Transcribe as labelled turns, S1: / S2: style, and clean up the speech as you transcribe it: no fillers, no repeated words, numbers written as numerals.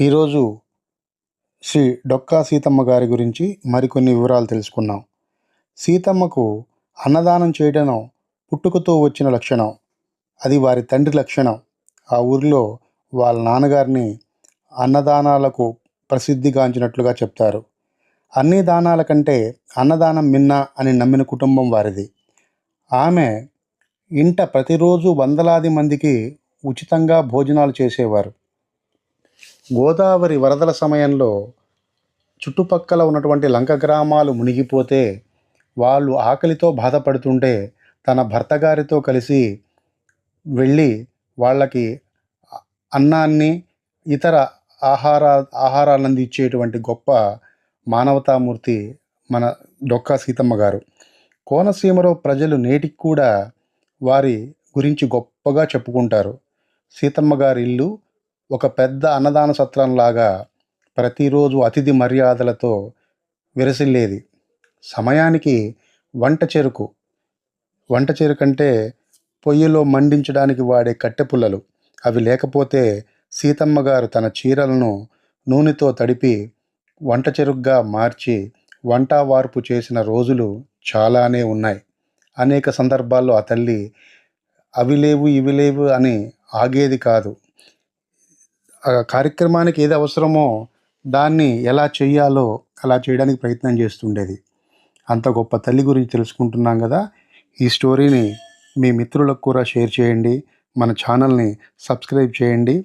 S1: ఈరోజు శ్రీ డొక్కా సీతమ్మ గారి గురించి మరికొన్ని వివరాలు తెలుసుకుందాం. సీతమ్మకు అన్నదానం చేయడం పుట్టుకతో వచ్చిన లక్షణం. అది వారి తండ్రి లక్షణం. ఆ ఊరిలో వాళ్ళ నాన్నగారిని అన్నదానాలకు ప్రసిద్ధిగాంచినట్లుగా చెప్తారు. అన్ని దానాల కంటే అన్నదానం మిన్న అని నమ్మిన కుటుంబం వారిది. ఆమె ఇంట ప్రతిరోజు వందలాది మందికి ఉచితంగా భోజనాలు చేసేవారు. గోదావరి వరదల సమయంలో చుట్టుపక్కల ఉన్నటువంటి లంక గ్రామాలు మునిగిపోతే వాళ్ళు ఆకలితో బాధపడుతుంటే తన భర్త గారితో కలిసి వెళ్ళి వాళ్ళకి అన్నాన్ని ఇతర ఆహారాలను అందించేటువంటి గొప్ప మానవతామూర్తి మన డొక్కా సీతమ్మ గారు. కోనసీమలో ప్రజలు నేటికి కూడా వారి గురించి గొప్పగా చెప్పుకుంటారు. సీతమ్మ గారి ఇల్లు ఒక పెద్ద అన్నదాన సత్రంలాగా ప్రతిరోజు అతిథి మర్యాదలతో విరసిల్లేది. సమయానికి వంట చెరుకు అంటే పొయ్యిలో మండించడానికి వాడే కట్టె పుల్లలు అవి లేకపోతే సీతమ్మ గారు తన చీరలను నూనెతో తడిపి వంట చెరుగ్గా మార్చి వంట వార్పు చేసిన రోజులు చాలానే ఉన్నాయి. అనేక సందర్భాల్లో ఆ తల్లి అవి లేవు ఇవి లేవు అని ఆగేది కాదు. ఆ కార్యక్రమానికి ఏది అవసరమో దాన్ని ఎలా చేయాలో అలా చేయడానికి ప్రయత్నం చేస్తుండేది. అంత గొప్ప తల్లి గురించి తెలుసుకుంటున్నాం కదా. ఈ స్టోరీని మీ మిత్రులకు కూడా షేర్ చేయండి. మన ఛానల్ని సబ్స్క్రైబ్ చేయండి.